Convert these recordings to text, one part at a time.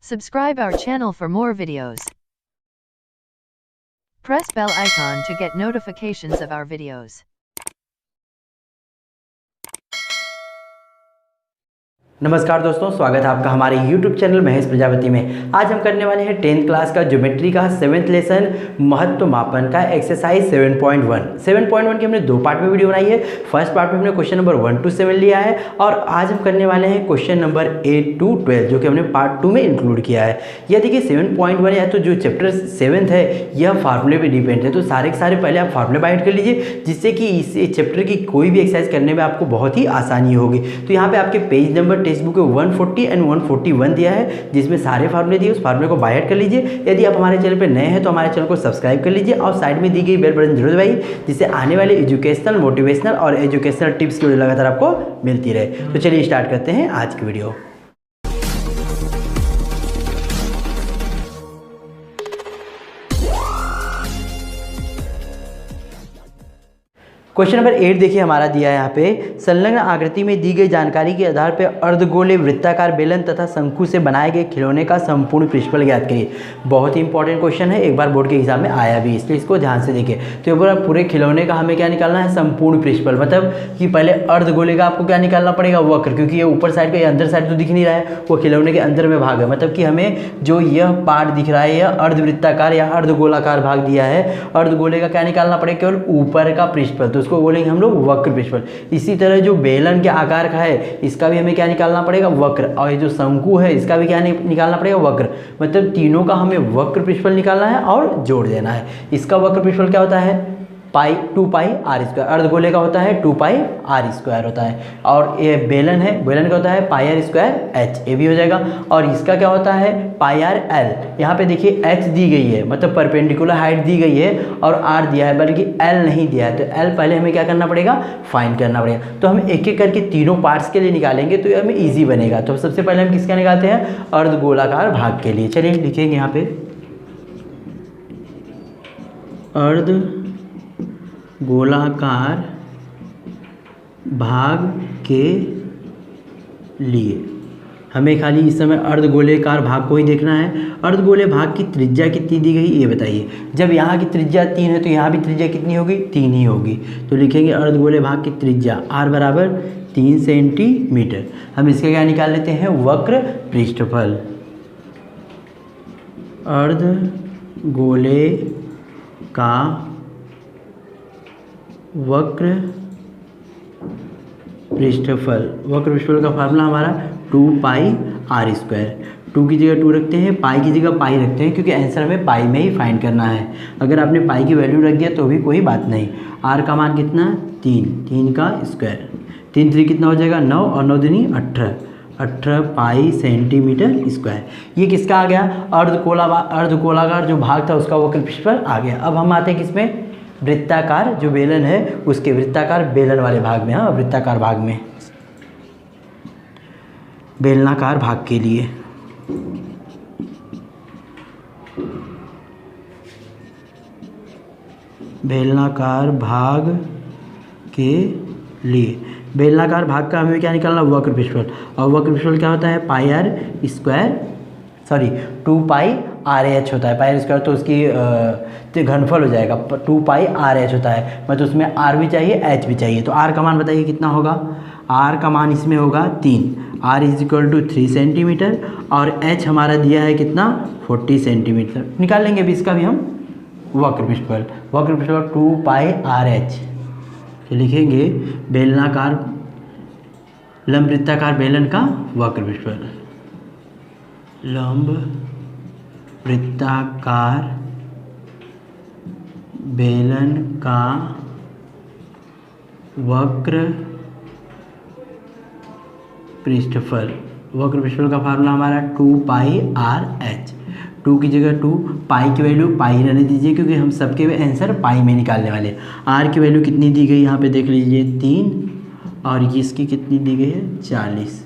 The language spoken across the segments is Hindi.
Subscribe our channel for more videos. Press bell icon to get notifications of our videos. नमस्कार दोस्तों, स्वागत है आपका हमारे YouTube चैनल महेश प्रजापति में। आज हम करने वाले हैं 10th क्लास का ज्योमेट्री का 7th लेसन महत्व मापन का एक्सरसाइज 7.1। 7.1 की हमने दो पार्ट में वीडियो बनाई है। फर्स्ट पार्ट में हमने क्वेश्चन नंबर 1 to 7 लिया है और आज हम करने वाले हैं क्वेश्चन नंबर 8 to 12 जो कि हमने पार्ट 2 में इंक्लूड किया है। यह देखिए 7.1 है तो जो चैप्टर 7th है यह फार्मूले पर डिपेंड है, तो सारे के सारे पहले आप फार्मूले बाय कर लीजिए जिससे कि इस चैप्टर की कोई भी एक्सरसाइज करने में आपको बहुत ही आसानी होगी। तो यहाँ पे आपके page number text book 140 and 141 दिया है जिसमें सारे फार्मूले दिए, उस फार्मूले को बाय ऐड कर लीजिए। यदि आप हमारे चैनल पर नए हैं तो हमारे चैनल को सब्सक्राइब कर लीजिए और साइड में दी गई बेल बटन जरूर दबाइए जिससे आने वाले एजुकेशनल, मोटिवेशनल और एजुकेशनल टिप्स की वीडियो लगातार आपको मिलती रहे। तो चलिए स्टार्ट करते हैं आज की वीडियो। क्वेश्चन नंबर 8 देखिए हमारा दिया है यहाँ पे, संलग्न आकृति में दी गई जानकारी के आधार पर अर्धगोले, वृत्ताकार, बेलन तथा शंकु से बनाए गए खिलौने का संपूर्ण पृष्ठफल ज्ञात करिए। बहुत ही इंपॉर्टेंट क्वेश्चन है, एक बार बोर्ड के एग्जाम में आया भी, इसलिए इसको ध्यान से देखिए। तो ये पूरे खिलौने का हमें क्या निकालना है, संपूर्ण पृष्ठफल। मतलब कि पहले अर्धगोले का आपको क्या निकालना पड़ेगा, वक्र, क्योंकि ये ऊपर साइड का, ये अंदर साइड तो दिख नहीं रहा है, वो खिलौने के अंदर में भाग है। मतलब कि हमें जो यह पार्ट दिख रहा है यह अर्धवृत्ताकार या अर्धगोलाकार भाग दिया है। अर्धगोले का क्या निकालना पड़ेगा, केवल ऊपर का पृष्ठफल, तो उसको बोलेंगे हम लोग वक्र पृष्ठफल। इसी तरह जो बेलन के आकार का है इसका भी हमें क्या निकालना पड़ेगा, वक्र। और ये जो शंकु है इसका भी क्या निकालना पड़ेगा, वक्र। मतलब तीनों का हमें वक्र पृष्ठफल निकालना है और जोड़ देना है। इसका वक्र पृष्ठफल क्या होता है, 2 पाई आर स्क्वायर। अर्धगोले का होता है 2 पाई आर स्क्वायर होता है। और ये बेलन है, बेलन का होता है पाई आर स्क्वायर एच, ये भी हो जाएगा। और इसका क्या होता है, पाई आर एल। यहाँ पे देखिए एच दी गई है, मतलब परपेंडिकुलर हाइट दी गई है और आर दिया है, बल्कि एल नहीं दिया है। तो एल पहले हमें क्या करना पड़ेगा, फाइंड करना पड़ेगा। तो हम एक एक करके तीनों पार्ट्स के लिए निकालेंगे तो ये हमें ईजी बनेगा। तो सबसे पहले हम किसका निकालते हैं, अर्धगोलाकार भाग के लिए। चलिए लिखेंगे यहाँ पे गोलाकार भाग के लिए हमें खाली इस समय अर्धगोलाकार भाग को ही देखना है। अर्धगोले भाग की त्रिज्या कितनी दी गई ये बताइए। जब यहाँ की त्रिज्या 3 है तो यहाँ भी त्रिज्या कितनी होगी, 3 ही होगी। तो लिखेंगे अर्धगोले भाग की त्रिज्या r बराबर 3 सेंटीमीटर। हम इसका क्या निकाल लेते हैं, वक्र पृष्ठफल। अर्धगोले का वक्र पृष्ठफल, वक्र पृष्ठफल का फार्मूला हमारा 2 पाई आर स्क्वायर। 2 की जगह 2 रखते हैं, पाई की जगह पाई रखते हैं, क्योंकि आंसर हमें पाई में ही फाइंड करना है। अगर आपने पाई की वैल्यू रख दिया तो भी कोई बात नहीं। आर का मान कितना, 3 का स्क्वायर। 3 3 कितना हो जाएगा, 9 और 9 दूनी 18 पाई सेंटीमीटर स्क्वायर। ये किसका आ गया, अर्धगोलाकार जो भाग था उसका वक्र पृष्ठफल आ गया। अब हम आते हैं किसमें, वृत्ताकार जो बेलन है उसके वृत्ताकार बेलन वाले भाग में। हाँ, वृत्ताकार भाग में, बेलनाकार भाग के लिए। बेलनाकार भाग के लिए, बेलनाकार भाग का हमें क्या निकालना, वक्र पृष्ठफल। और वक्र पृष्ठफल क्या होता है, pi r square, sorry 2 pi r h होता है। पाई आर स्क्वायर तो उसकी घनफल हो जाएगा, 2 पाई आर एच होता है। मतलब उसमें आर भी चाहिए एच भी चाहिए। तो आर का मान बताइए कितना होगा, आर का मान इसमें होगा 3, R is equal to 3 centimetre और एच हमारा दिया है कितना, 40 सेंटीमीटर। निकाल लेंगे अभी इसका भी हम वक्र पृष्ठफल। वक्र पृष्ठफल 2 पाई आर एच। लिखेंगे बेलनाकार, लंब वृत्ताकार बेलन का वक्र पृष्ठफल, लंब वृत्ताकार बेलन का वक्र पृष्ठफल। वक्र पृष्ठफल का फार्मूला हमारा 2 पाई आर एच। 2 की जगह 2, पाई की वैल्यू पाई रहने दीजिए क्योंकि हम सबके आंसर पाई में निकालने वाले। आर की वैल्यू कितनी दी गई यहाँ पे देख लीजिए, 3, और इसकी कितनी दी गई है, 40।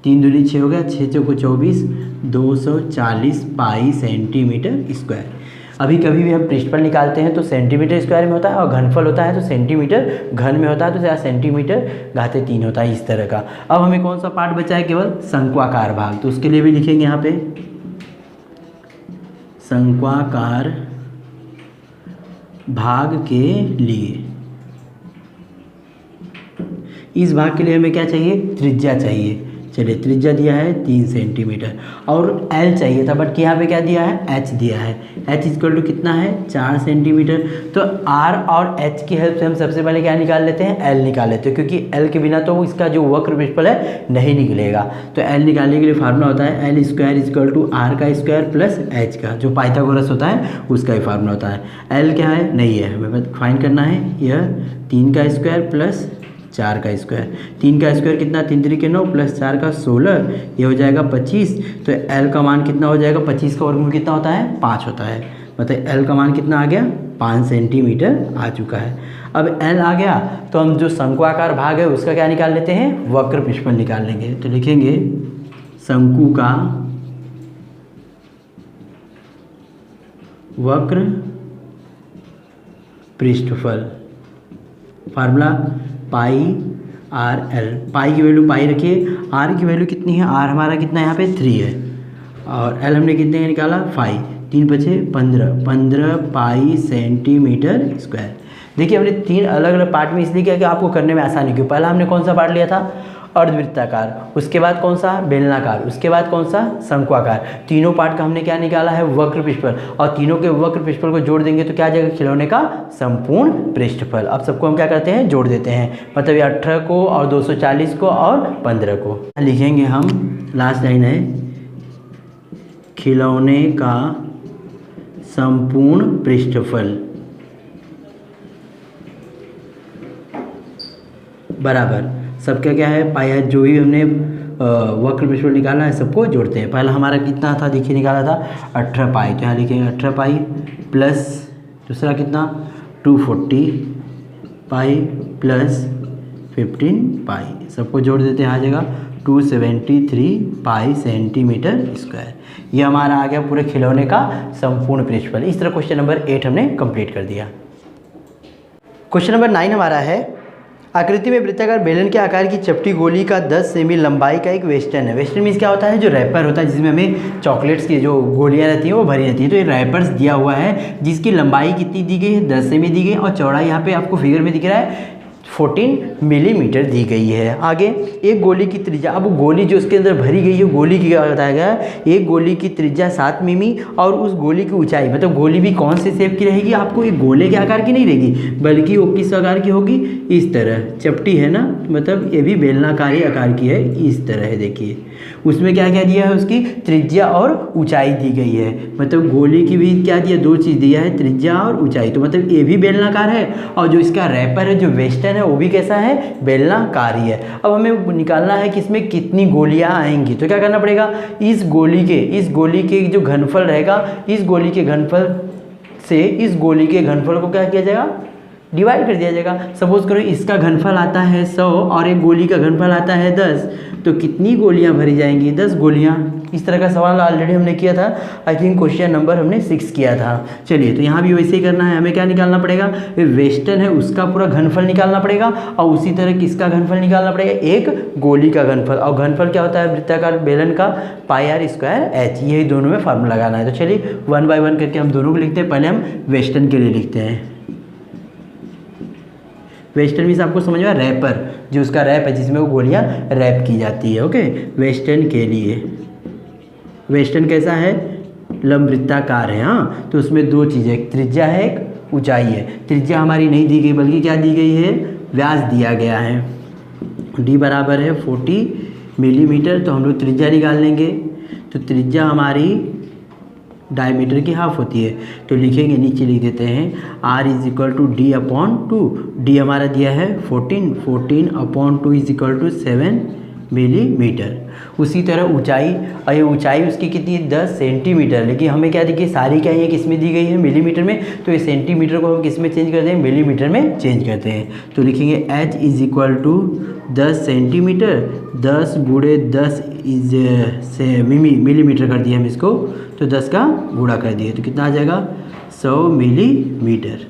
3 दूनी 6 हो गया, 6 चौको 24, 240 पाई सेंटीमीटर स्क्वायर। अभी कभी भी हम पृष्ठफल निकालते हैं तो सेंटीमीटर स्क्वायर में होता है और घनफल होता है तो सेंटीमीटर घन में होता है, तो यहाँ सेंटीमीटर घाते 3 होता है, इस तरह का। अब हमें कौन सा पार्ट बचा है, केवल शंक्वाकार भाग। तो उसके लिए भी लिखेंगे यहाँ पे शंक्वाकार भाग के लिए, इस भाग के लिए हमें क्या चाहिए, त्रिज्या चाहिए। चलिए त्रिज्या दिया है 3 सेंटीमीटर और एल चाहिए था, बट यहाँ पे क्या दिया है, एच दिया है। एच इक्वल टू कितना है, 4 सेंटीमीटर। तो आर और एच की हेल्प से हम सबसे पहले क्या निकाल लेते हैं, एल निकाल लेते हैं, क्योंकि एल के बिना तो इसका जो वक्र पृष्ठफल है नहीं निकलेगा। तो एल निकालने के लिए फार्मूला होता है L square equal to R का स्क्वायर प्लस एच का, जो पाइथागोरस होता है उसका ही फार्मूला होता है। एल क्या है, नहीं है, हमें फाइंड करना है, यह 3 का स्क्वायर प्लस 4 का स्क्वायर। 3 का स्क्वायर कितना, 3 3 के 9 प्लस 4 का 16, ये हो जाएगा 25। तो एल का मान कितना हो जाएगा, 25 का वर्गमूल कितना होता है, 5 होता है। मतलब एल का मान कितना आ गया, 5 सेंटीमीटर आ चुका है। अब एल आ गया तो हम जो शंक्वाकार भाग है उसका क्या निकाल लेते हैं, वक्र पृष्ठफल निकाल लेंगे। तो लिखेंगे शंकु का वक्र पृष्ठफल, फार्मूला पाई आर एल। पाई की वैल्यू पाई रखिए, आर की वैल्यू कितनी है, आर हमारा कितना यहाँ पे 3 है और एल हमने कितने का निकाला 5, 3 बचे 15 पाई सेंटीमीटर स्क्वायर। देखिए हमने 3 अलग अलग पार्ट में इसलिए किया कि आपको करने में आसानी क्यों। पहला हमने कौन सा पार्ट लिया था, अर्धवृत्ताकार, उसके बाद कौन सा, बेलनाकार, उसके बाद कौन सा, शंक्वाकार। तीनों पार्ट का हमने क्या निकाला है, वक्र पृष्ठफल, और तीनों के वक्र पृष्ठफल को जोड़ देंगे तो क्या आ जाएगा, खिलौने का संपूर्ण पृष्ठफल। अब सबको हम क्या करते हैं, जोड़ देते हैं, मतलब ये 18 को और 240 को और 15 को लिखेंगे हम। लास्ट लाइन है खिलौने का संपूर्ण पृष्ठफल बराबर सबका क्या है, पाई है, जो भी हमने वक्र पृष्ठफल निकाला है सबको जोड़ते हैं। पहला हमारा कितना था, देखिए निकाला था 18 पाई, तो यहाँ लिखेंगे 18 पाई प्लस दूसरा कितना 240 पाई प्लस 15 पाई, सबको जोड़ देते हैं, आ जाएगा 273 पाई सेंटीमीटर स्क्वायर। ये हमारा आ गया पूरे खिलौने का संपूर्ण पृष्ठफल। इस तरह क्वेश्चन नंबर 8 हमने कंप्लीट कर दिया। क्वेश्चन नंबर 9 हमारा है, आकृति में वृत्ताकार बेलन के आकार की चपटी गोली का 10 सेमी लंबाई का एक वेस्टर्न है। वेस्टर्न मीन्स क्या होता है, जो रैपर होता है जिसमें हमें चॉकलेट्स की जो गोलियां रहती हैं वो भरी रहती है। तो ये रैपर्स दिया हुआ है जिसकी लंबाई कितनी दी गई है, 10 सेमी दी गई, और चौड़ाई यहाँ पे आपको फिगर में दिख रहा है 14 मिलीमीटर दी गई है। आगे एक गोली की त्रिज्या, अब गोली जो उसके अंदर भरी गई है गोली की क्या बताया गया है, एक गोली की त्रिज्या 7 मिमी और उस गोली की ऊंचाई, मतलब गोली भी कौन से शेप की रहेगी, आपको एक गोले के आकार की नहीं रहेगी बल्कि वो किस आकार की होगी, इस तरह चपटी है ना, मतलब ये भी बेलनाकारी आकार की है, इस तरह है। देखिए उसमें क्या क्या दिया है, उसकी त्रिज्या और ऊंचाई दी गई है, मतलब गोली की भी क्या दिया, 2 चीज़ दिया है, त्रिज्या और ऊंचाई। तो मतलब ये भी बेलनाकार है और जो इसका रैपर है जो वेस्टर्न है वो भी कैसा है, बेलनाकार ही है। अब हमें निकालना है कि इसमें कितनी गोलियां आएंगी, तो क्या करना पड़ेगा, इस गोली के जो घनफल रहेगा, इस गोली के घनफल से इस गोली के घनफल को क्या किया जाएगा, डिवाइड कर दिया जाएगा। सपोज करो इसका घनफल आता है 100 और एक गोली का घनफल आता है 10, तो कितनी गोलियां भरी जाएंगी, 10 गोलियां। इस तरह का सवाल ऑलरेडी हमने किया था, आई थिंक क्वेश्चन नंबर हमने 6 किया था। चलिए तो यहाँ भी वैसे ही करना है, हमें क्या निकालना पड़ेगा, वेस्टर्न है उसका पूरा घनफल निकालना पड़ेगा और उसी तरह किसका घनफल निकालना पड़ेगा, एक गोली का घनफल। और घनफल क्या होता है वृत्ताकार बेलन का, पाई आर स्क्वायर एच, यही दोनों में फार्मूला लगाना है। तो चलिए 1 बाय 1 करके हम दोनों को लिखते हैं। पहले हम वेस्टर्न के लिए लिखते हैं। वेस्टर्न मीन्स आपको समझ में, रैपर, जो उसका रैप है जिसमें वो गोलियां रैप की जाती है। ओके, वेस्टर्न के लिए, वेस्टर्न कैसा है, लंबवृत्ताकार है। हाँ, तो उसमें 2 चीज़ें, एक त्रिज्या है एक ऊंचाई है। त्रिज्या हमारी नहीं दी गई बल्कि क्या दी गई है, व्यास दिया गया है। डी बराबर है 40 मिलीमीटर, तो हम लोग त्रिज्या निकाल लेंगे। तो त्रिज्या हमारी डायमीटर की हाफ होती है, तो लिखेंगे, नीचे लिख देते हैं R is equal to D upon 2। D हमारा दिया है 14 upon 2 is equal to 7 millimetre. उसी तरह ऊंचाई, और ये ऊंचाई उसकी कितनी है, 10 सेंटीमीटर। लेकिन हमें क्या देखिए सारी क्या है, किस में दी गई है, मिलीमीटर में, तो ये सेंटीमीटर को हम किस में चेंज करते हैं, मिलीमीटर में चेंज करते हैं। तो लिखेंगे H is equal to 10 centimetre, 10 गुणे 10 इज से मिलीमीटर कर दिया हम इसको, तो 10 का गुणा कर दिए, तो कितना आ जाएगा 100 मिलीमीटर।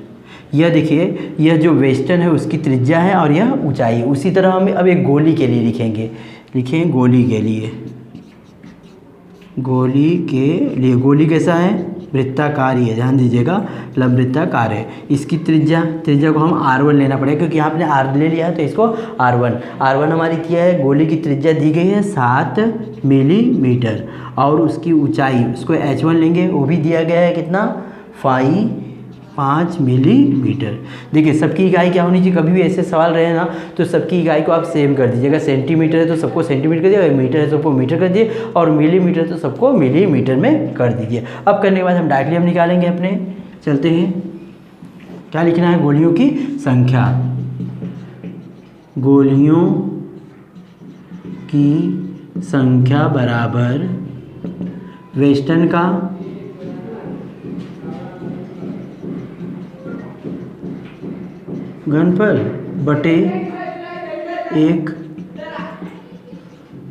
यह देखिए, यह जो वेस्टर्न है उसकी त्रिज्या है और यह ऊंचाई है। उसी तरह हम अब एक गोली के लिए लिखेंगे, गोली के लिए, गोली कैसा है, वृत्ताकार ही है, ध्यान दीजिएगा, लंब वृत्ताकार है। इसकी त्रिज्या को हम r1 लेना पड़ेगा, क्योंकि यहाँ आपने r ले लिया है तो इसको r1 हमारी क्या है, गोले की त्रिज्या दी गई है 7 मिलीमीटर, और उसकी ऊंचाई उसको h1 लेंगे, वो भी दिया गया है कितना, 5 मिलीमीटर। देखिए सबकी इकाई क्या होनी चाहिए, कभी भी ऐसे सवाल रहे ना तो सबकी इकाई को आप सेम कर दीजिएगा। सेंटीमीटर है तो सबको सेंटीमीटर कर दिए, मीटर है तो सबको मीटर कर दिए, और मिलीमीटर है तो सबको मिलीमीटर में कर दीजिए। अब करने के बाद हम डायरेक्टली हम निकालेंगे अपने, चलते हैं। क्या लिखना है, गोलियों की संख्या, गोलियों की संख्या बराबर वेस्टर्न का घनफल बटे एक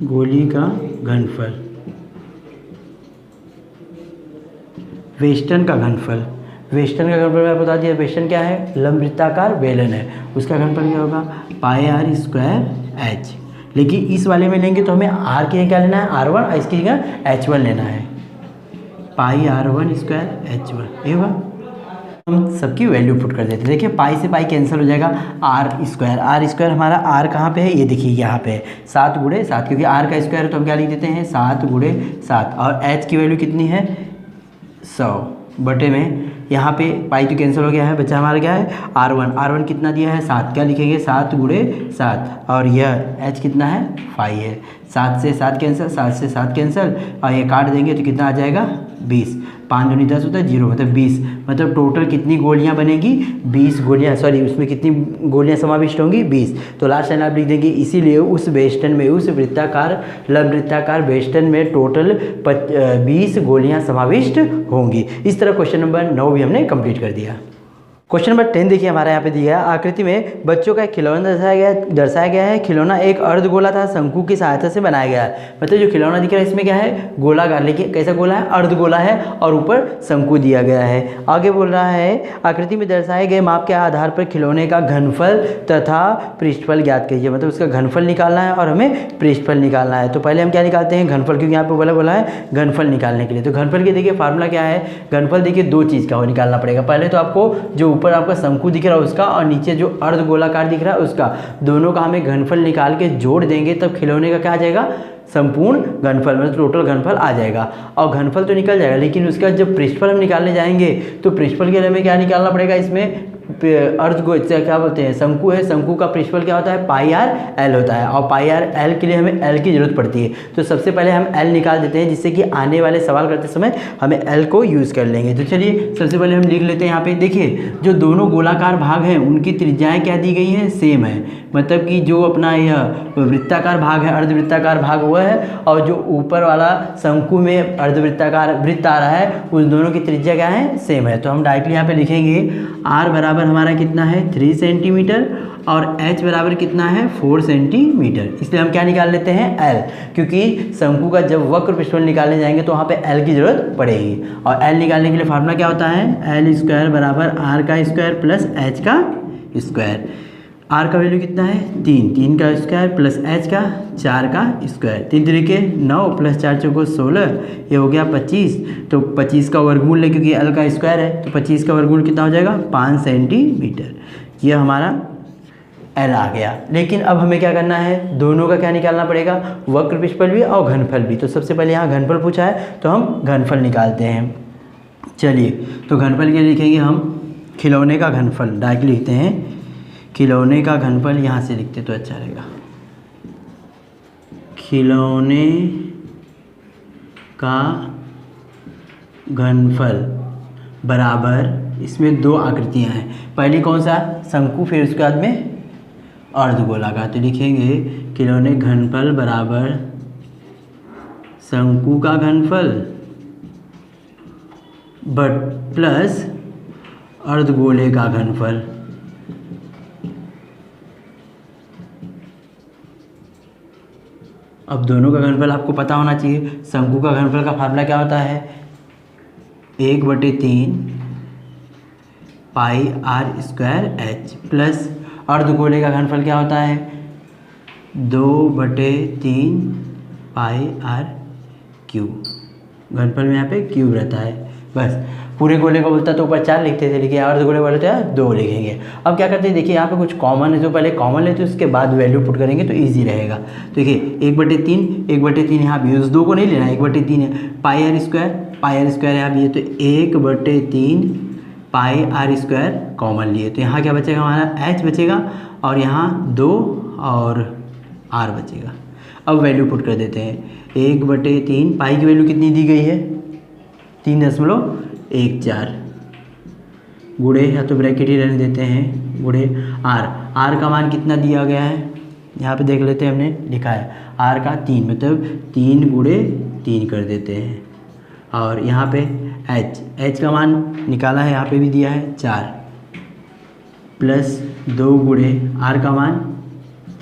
गोली का घनफल। वेस्टर्न का घनफल मैंने बता दिया, वेस्टर्न क्या है, लंब वृत्ताकार बेलन है, उसका घनफल क्या होगा, πr²h। लेकिन इस वाले में लेंगे तो हमें r के क्या लेना है, r1, और इसकी जगह h1 लेना है, πr1²h1। ये हुआ, हम सबकी वैल्यू पुट कर देते हैं। देखिए पाई से पाई कैंसिल हो जाएगा, r² हमारा r कहाँ पे है, ये देखिए यहाँ पे है 7 × 7, क्योंकि r का स्क्वायर है तो हम क्या लिख देते हैं 7 × 7, और h की वैल्यू कितनी है 100 बटे में, यहाँ पे पाई तो कैंसिल हो गया है, बच्चा हमारा क्या है r1 कितना दिया है 7, क्या लिखेंगे 7 × 7, और यह h कितना है 5 है, 7 से 7 कैंसिल, 7 से 7 कैंसिल, और ये काट देंगे तो कितना आ जाएगा 20, 5 दूनी 10 होता है 0, मतलब 20, मतलब टोटल कितनी गोलियां बनेगी 20 गोलियां, सॉरी उसमें कितनी गोलियां समाविष्ट होंगी 20। तो लास्ट लाइन आप लिख देंगे, इसीलिए उस बेस्टन में, उस वृत्ताकार लंब वृत्ताकार बेस्टन में टोटल 20 गोलियां समाविष्ट होंगी। इस तरह क्वेश्चन नंबर 9 भी हमने कंप्लीट कर दिया। क्वेश्चन नंबर 10 देखिए हमारे यहाँ पे दिया है, आकृति में बच्चों का एक खिलौना दर्शाया गया है। खिलौना एक अर्धगोला तथा शंकु की सहायता से बनाया गया है। मतलब जो खिलौना दिख रहा है इसमें क्या है, गोलाकार, लेकिन कैसा गोला है, अर्धगोला है, और ऊपर शंकु दिया गया है। आगे बोल रहा है, आकृति में दर्शाए गए माप के आधार पर खिलौने का घनफल तथा पृष्ठफल ज्ञात कीजिए। मतलब उसका घनफल निकालना है और हमें पृष्ठफल निकालना है। तो पहले हम क्या निकालते हैं, घनफल, क्योंकि यहाँ पे बोला है घनफल निकालने के लिए। तो घनफल के देखिए फार्मूला क्या है, घनफल देखिए 2 चीज़ का हो निकालना पड़ेगा। पहले तो आपको जो ऊपर आपका शंकु दिख रहा है उसका, और नीचे जो अर्धगोलाकार दिख रहा है उसका, दोनों का हमें घनफल निकाल के जोड़ देंगे, तब खिलौने का क्या आ जाएगा, संपूर्ण घनफल, मतलब टोटल घनफल आ जाएगा। और घनफल तो निकल जाएगा, लेकिन उसका जब पृष्ठफल हम निकालने जाएंगे तो पृष्ठफल के लिए हमें क्या निकालना पड़ेगा, इसमें क्या बोलते हैं, शंकु है, शंकु का पृष्ठफल क्या होता है, πr/l होता है, और πr/l के लिए हमें l की जरूरत पड़ती है। तो सबसे पहले हम l निकाल देते हैं, जिससे कि आने वाले सवाल करते समय हमें l को यूज़ कर लेंगे। तो चलिए सबसे पहले हम लिख लेते हैं। यहाँ पे देखिए जो दोनों गोलाकार भाग हैं उनकी त्रिज्याएँ क्या दी गई हैं, सेम है। मतलब कि जो अपना यह वृत्ताकार भाग है, अर्धवृत्ताकार भाग हुआ है, और जो ऊपर वाला शंकु में अर्धवृत्ताकार वृत्त आ रहा है, उस दोनों की त्रिज्या क्या है, सेम है। तो हम डायरेक्टली यहाँ पे लिखेंगे r बराबर हमारा कितना है 3 सेंटीमीटर, और h बराबर कितना है 4 सेंटीमीटर। इसलिए हम क्या निकाल लेते हैं, l, क्योंकि शंकु का जब वक्र पृष्ठफल निकालने जाएंगे तो वहाँ पे l की जरूरत पड़ेगी। और l निकालने के लिए फार्मूला क्या होता है, l² बराबर r का स्क्वायर प्लस h का स्क्वायर। r का वैल्यू कितना है 3 का स्क्वायर प्लस h का 4 का स्क्वायर, 3 तरीके 9 प्लस 4 चौको 16, ये हो गया 25। तो 25 का वर्गमूल है, क्योंकि l का स्क्वायर है, तो 25 का वर्गमूल कितना हो जाएगा 5 सेंटीमीटर। ये हमारा l आ गया। लेकिन अब हमें क्या करना है, दोनों का क्या निकालना पड़ेगा, वक्र पृष्ठफल भी और घनफल भी। तो सबसे पहले यहाँ घनफल पूछा है तो हम घनफल निकालते हैं। चलिए तो घनफल के लिए लिखेंगे हम खिलौने का घनफल, डायरेक्ट लिखते हैं खिलौने का घनफल, यहाँ से लिखते तो अच्छा रहेगा, खिलौने का घनफल बराबर, इसमें 2 आकृतियाँ हैं, पहली कौन सा, शंकु, फिर उसके बाद में अर्धगोलाकार। तो लिखेंगे खिलौने घनफल बराबर शंकु का घनफल बट प्लस अर्धगोले का घनफल। अब दोनों का घनफल आपको पता होना चाहिए। शंकु का घनफल का फार्मूला क्या होता है, 1/3 πr² प्लस अर्धगोले का घनफल क्या होता है, 2/3 πr3। घनफल में यहाँ पे क्यूब रहता है। बस पूरे गोले को बोलता तो ऊपर 4 लिखते थे, लेकिन अर्ध गोले बोले तो 2 लिखेंगे। अब क्या करते हैं, देखिए यहाँ पे कुछ कॉमन है, तो पहले कॉमन लेते हैं, उसके बाद वैल्यू पुट करेंगे तो ईजी रहेगा। तो देखिए 1/3 यहाँ भी उस 2 को नहीं लेना, 1/3 है। पाई आर स्क्वायर यहाँ भी है, तो 1/3 पाई आर स्क्वायर कॉमन लिए, तो यहाँ क्या बचेगा हमारा h बचेगा, और यहाँ 2 और r बचेगा। अब वैल्यू पुट कर देते हैं, 1/3 पाई की वैल्यू कितनी दी गई है 3.14 गुणे, या तो ब्रैकेट ही रहने देते हैं, गुणे r का मान कितना दिया गया है यहाँ पे देख लेते हैं, हमने लिखा है r का 3, मतलब 3 गुणे 3 कर देते हैं। और यहाँ पे h का मान निकाला है, यहाँ पे भी दिया है 4 प्लस 2 गुणे r का मान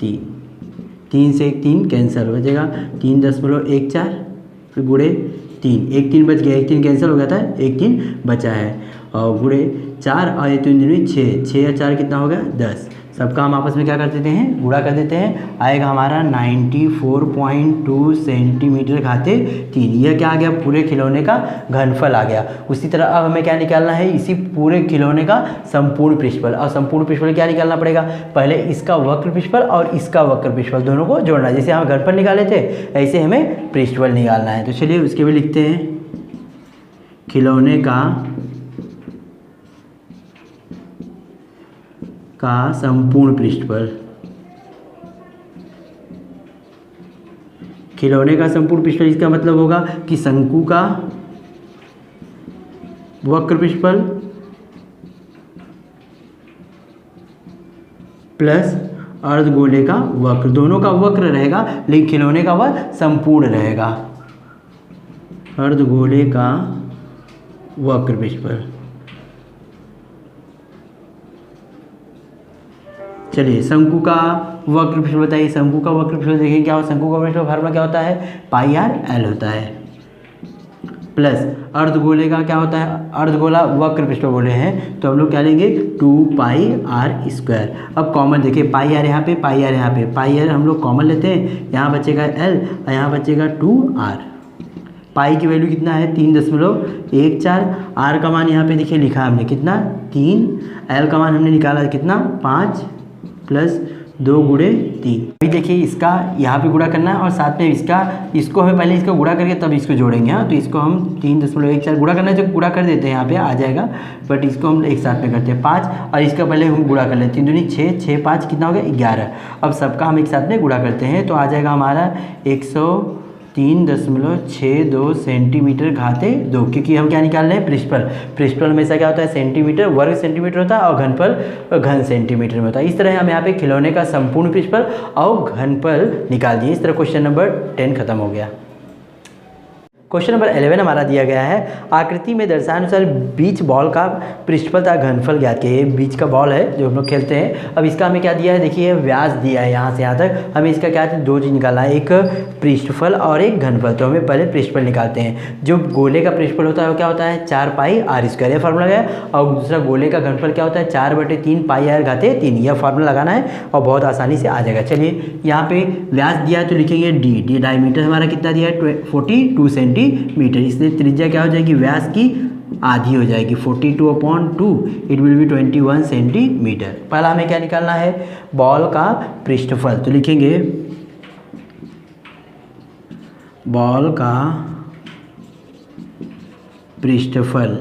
3 से 3 कैंसिल हो जाएगा, 3.14 फिर गुणे 3, 1 3 बच गया, 1 3 कैंसिल हो गया था, 1 3 बचा है, और गुणे 4 और 1 3 में 6 या 4 कितना हो गया 10। सबका हम आपस में क्या कर देते हैं, गुणा कर देते हैं, आएगा हमारा 94.2 सेंटीमीटर घाते 3। यह क्या आ गया, पूरे खिलौने का घनफल आ गया। उसी तरह अब हमें क्या निकालना है, इसी पूरे खिलौने का संपूर्ण पृष्ठफल। और संपूर्ण पृष्ठफल क्या निकालना पड़ेगा, पहले इसका वक्र पृष्ठफल और इसका वक्र पृष्ठफल दोनों को जोड़ना है। जैसे हम घनफल निकाले थे ऐसे हमें पृष्ठफल निकालना है। तो चलिए उसके भी लिखते हैं, खिलौने का संपूर्ण पृष्ठफल। खिलौने का संपूर्ण पृष्ठफल, इसका मतलब होगा कि शंकु का वक्र पृष्ठफल प्लस अर्धगोले का वक्र, दोनों का वक्र रहेगा लेकिन खिलौने का वह संपूर्ण रहेगा। अर्धगोले का वक्र पृष्ठफल। चलिए शंकु का वक्र पृष्ठफल बताइए, शंकु का वक्र पृष्ठफल देखिए क्या हो, शंकु का पृष्ठफल फार्मूला क्या होता है, पाई आर एल होता है, प्लस अर्धगोले का क्या होता है, अर्धगोला वक्र पृष्ठफल बोले हैं तो हम लोग क्या लेंगे 2 पाई आर स्क्वायर। अब कॉमन देखिए, पाई आर यहाँ पे, पाई आर यहाँ पे, पाई आर हम लोग कॉमन लेते हैं, यहाँ बचेगा एल और यहाँ बचेगा 2r। पाई की वैल्यू कितना है 3.14, आर का मान यहाँ पे देखिए लिखा है हमने कितना 3, एल का मान हमने निकाला कितना 5 प्लस 2 गुणे 3। अभी देखिए इसका यहाँ पे गुणा करना है और साथ में इसको हमें पहले इसको गुणा करके तब इसको जोड़ेंगे। हाँ, तो इसको हम 3.14 गुणा करना है तो गुणा कर देते हैं, यहाँ पे आ जाएगा, बट इसको हम एक साथ में करते हैं 5 और इसका पहले हम गुणा कर लेते हैं, 3 दूनी 6, 6 5 कितना हो गया 11। अब सबका हम एक साथ में गुणा करते हैं तो आ जाएगा हमारा 103.62 सेंटीमीटर घाते 2, क्योंकि हम क्या निकाल रहे हैं पृष्ठफल। पृष्ठफल हमेशा क्या होता है सेंटीमीटर, वर्ग सेंटीमीटर होता है और घनफल घन सेंटीमीटर में होता है। इस तरह हम यहाँ पे खिलौने का संपूर्ण पृष्ठफल और घनफल निकाल दिए। इस तरह क्वेश्चन नंबर 10 खत्म हो गया। क्वेश्चन नंबर 11 हमारा दिया गया है, आकृति में दर्शानुसार बीच बॉल का पृष्ठफल तथा घनफल ज्ञात कीजिए। बीच का बॉल है जो हम लोग खेलते हैं। अब इसका हमें क्या दिया है, देखिए व्यास दिया है यहाँ से यहाँ तक, हमें इसका क्या है 2 चीज़ निकालना है, एक पृष्ठफल और एक घनफल। तो हमें पहले पृष्ठफल निकालते हैं। जो गोले का पृष्ठफल होता है वो क्या होता है 4 पाई आर स्क्वायर, यह फार्मूला है। और दूसरा गोले का घनफल क्या होता है 4/3 पाई आर घाते 3, यह फार्मूला लगाना है और बहुत आसानी से आ जाएगा। चलिए यहाँ पे व्यास दिया है तो लिखेंगे डी डायमीटर हमारा कितना दिया है 42 सेंटीमीटर, इसलिए त्रिज्या क्या हो जाएगी व्यास की आधी हो जाएगी 42/2, इट विल बी 21 सेंटीमीटर। पहला हमें क्या निकालना है बॉल का पृष्ठफल, तो लिखेंगे बॉल का पृष्ठफल।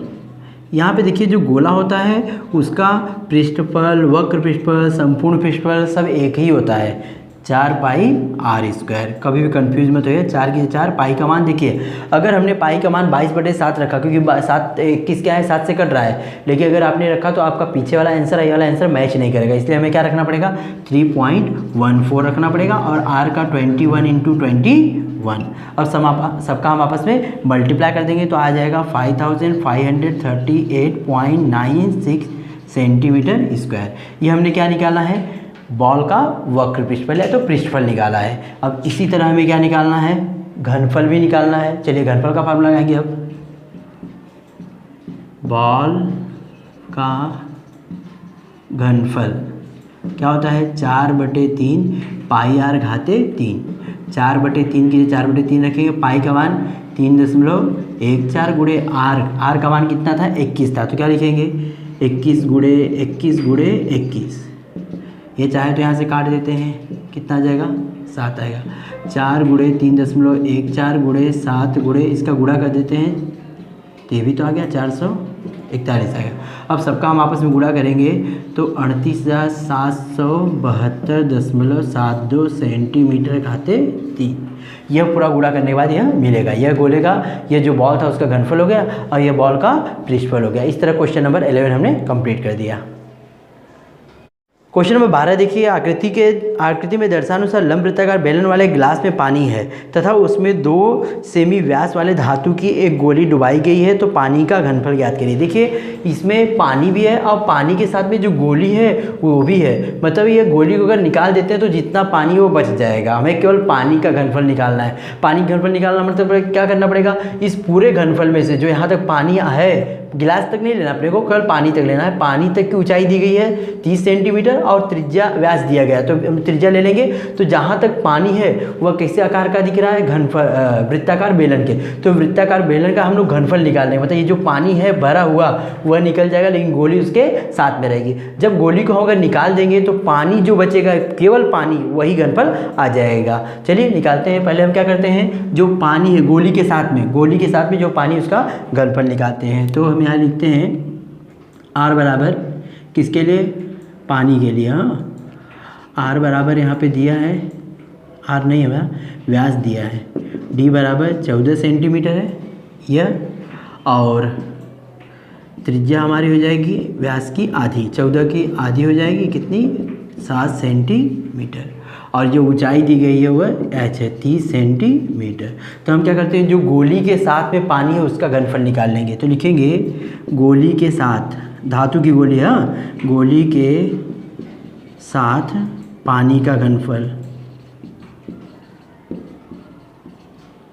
यहाँ पे देखिए जो गोला होता है उसका पृष्ठफल, वक्र पृष्ठफल, संपूर्ण पृष्ठफल सब एक ही होता है 4 पाई आर स्क्वायर। कभी भी कंफ्यूज मत होइए, 4 की 4 पाई का मान देखिए, अगर हमने पाई का मान 22/7 रखा, क्योंकि 7 21 क्या है 7 से कट रहा है, लेकिन अगर आपने रखा तो आपका पीछे वाला आंसर ये वाला आंसर मैच नहीं करेगा, इसलिए हमें क्या रखना पड़ेगा 3.14 रखना पड़ेगा और आर का 21 × 21। अब सबका हम आपस में मल्टीप्लाई कर देंगे तो आ जाएगा 5538.96 सेंटीमीटर स्क्वायर। ये हमने क्या निकाला है बॉल का वक्र पृष्ठफल है, तो पृष्ठफल निकाला है। अब इसी तरह हमें क्या निकालना है घनफल भी निकालना है। चलिए घनफल का फार्मूला लगाएंगे। अब बॉल का घनफल क्या होता है 4/3 पाई आर घाते 3, 4/3 की 4/3 रखेंगे, पाई का मान 3.14 1 4 गुणे आर, आर का मान कितना था 21 था, तो क्या लिखेंगे 21 गुणे 21 गुणे 21। ये चाहे तो यहाँ से काट देते हैं, कितना आ जाएगा 7 आएगा। 4 गुणे 3.14 गुणे 7 गुणे इसका गुणा कर देते हैं, तो ये भी तो आ गया 441 आएगा। अब सबका हम आपस में गुणा करेंगे तो 38,772.72 सेंटीमीटर घाते 3। यह पूरा गुणा करने के बाद यह मिलेगा। यह गोले का यह जो बॉल था उसका घनफल हो गया और यह बॉल का पृष्ठफल हो गया। इस तरह क्वेश्चन नंबर 11 हमने कंप्लीट कर दिया। क्वेश्चन नंबर 12 देखिए, आकृति में दर्शानुसार लंब वृत्ताकार बेलन वाले ग्लास में पानी है तथा उसमें 2 सेमी व्यास वाले धातु की एक गोली डुबाई गई है, तो पानी का घनफल ज्ञात करिए। देखिए इसमें पानी भी है और पानी के साथ में जो गोली है वो भी है, मतलब ये गोली को अगर निकाल देते हैं तो जितना पानी वो बच जाएगा। हमें केवल पानी का घनफल निकालना है। पानी का घनफल निकालना मतलब क्या करना पड़ेगा, इस पूरे घनफल में से जो यहाँ तक पानी है, गिलास तक नहीं लेना अपने को, केवल पानी तक लेना है। पानी तक की ऊंचाई दी गई है 30 सेंटीमीटर और त्रिज्या व्यास दिया गया है, तो हम त्रिज्या ले लेंगे। तो जहाँ तक पानी है वह कैसे आकार का दिख रहा है, घनफल वृत्ताकार बेलन के, तो वृत्ताकार बेलन का हम लोग घनफल निकालेंगे। मतलब ये जो पानी है भरा हुआ वह निकल जाएगा, लेकिन गोली उसके साथ में रहेगी। जब गोली को अगर निकाल देंगे तो पानी जो बचेगा, केवल पानी, वही घनफल आ जाएगा। चलिए निकालते हैं। पहले हम क्या करते हैं, जो पानी है गोली के साथ में जो पानी उसका घनफल निकालते हैं। तो हम यहाँ लिखते हैं R बराबर किसके लिए, पानी के लिए। हाँ, R बराबर यहाँ पे दिया है, R नहीं है हमारा, व्यास दिया है। D बराबर 14 सेंटीमीटर है यह, और त्रिज्या हमारी हो जाएगी व्यास की आधी, 14 की आधी हो जाएगी कितनी, 7 सेंटीमीटर, और जो ऊंचाई दी गई है वह h है 30 सेंटीमीटर। तो हम क्या करते हैं, जो गोली के साथ में पानी है उसका घनफल निकाल लेंगे। तो लिखेंगे गोली के साथ, धातु की गोली, हाँ, गोली के साथ पानी का घनफल,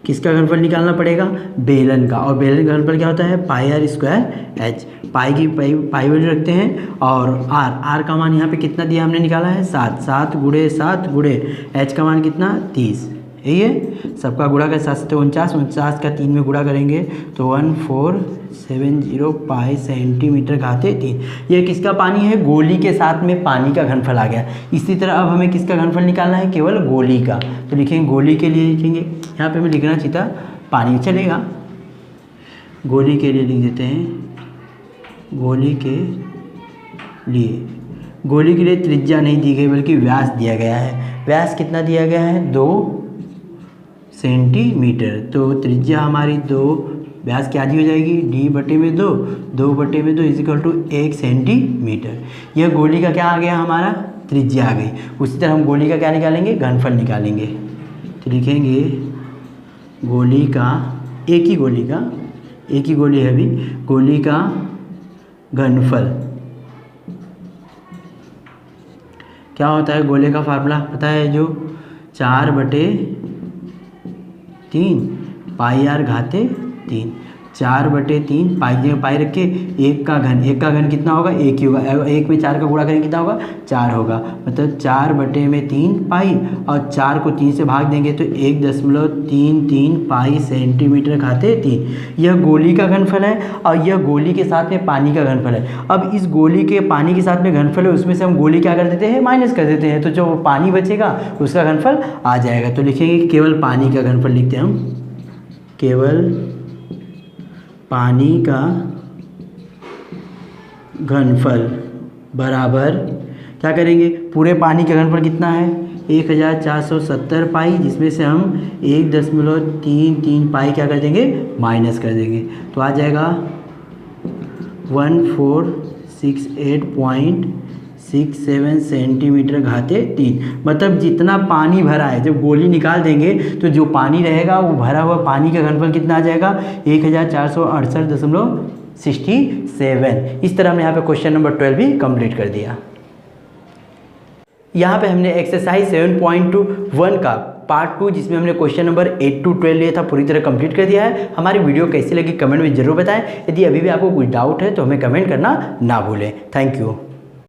किसका घनफल निकालना पड़ेगा, बेलन का। और बेलन का घनफल क्या होता है, पाई r स्क्वायर h। पाई की पाई वैल्यू रखते हैं, और r का मान यहाँ पे कितना दिया हमने निकाला है 7, 7 गुणे 7 गुणे h का मान कितना 30, यही है। सबका गुणा कर 7 से 49, 49 का 3 में गुणा करेंगे तो 1470 पाई सेंटीमीटर घाते 3। ये किसका पानी है, गोली के साथ में पानी का घनफल आ गया। इसी तरह अब हमें किसका घनफल निकालना है, केवल गोली का। तो लिखेंगे गोली के लिए, लिखेंगे यहाँ पे हमें लिखना चाहिए था पानी, चलेगा। गोली के लिए लिख देते हैं, गोली के लिए त्रिज्या नहीं दी गई बल्कि व्यास दिया गया है। व्यास कितना दिया गया है, 2 सेंटीमीटर। तो त्रिज्या हमारी 2, व्यास की आधी हो जाएगी, d बटे में 2, 2 बटे में 2 इजिकल टू 1 सेंटीमीटर। यह गोली का क्या आ गया, हमारा त्रिज्या आ गई। उसी तरह हम गोली का क्या निकालेंगे, घनफल निकालेंगे। तो लिखेंगे गोली का, एक ही गोली है अभी, गोली का घनफल क्या होता है, गोले का फार्मूला पता है, जो 4/3 पाई r घाते 3, 4/3 पाई रख के 1 का घन कितना होगा, 1 ही होगा। 1 में 4 का गुणा करेंगे कितना होगा, 4 होगा। मतलब 4/3 पाई, और 4 को 3 से भाग देंगे तो 1.33 पाई सेंटीमीटर घाते 3। यह गोली का घनफल है और यह गोली के साथ में पानी का घनफल है। अब इस गोली के पानी के साथ में घनफल है, उसमें से हम गोली क्या कर देते हैं, माइनस कर देते हैं, तो जो पानी बचेगा उसका घनफल आ जाएगा। तो लिखेंगे केवल पानी का घनफल, लिखते हैं हम केवल पानी का घनफल बराबर, क्या करेंगे, पूरे पानी का घनफल कितना है 1470 पाई, जिसमें से हम 1.33 पाई क्या कर देंगे, माइनस कर देंगे। तो आ जाएगा 1468.67 सेंटीमीटर घाते 3। मतलब जितना पानी भरा है, जब गोली निकाल देंगे तो जो पानी रहेगा वो भरा हुआ पानी का घनफल कितना आ जाएगा, 1468.67। इस तरह हमने यहाँ पे क्वेश्चन नंबर 12 भी कंप्लीट कर दिया। यहाँ पे हमने एक्सरसाइज 7.1 का पार्ट 2, जिसमें हमने क्वेश्चन नंबर 8 to 12 लिया था, पूरी तरह कंप्लीट कर दिया है। हमारी वीडियो कैसी लगी कमेंट में जरूर बताएं। यदि अभी भी आपको कोई डाउट है तो हमें कमेंट करना ना भूलें। Thank you.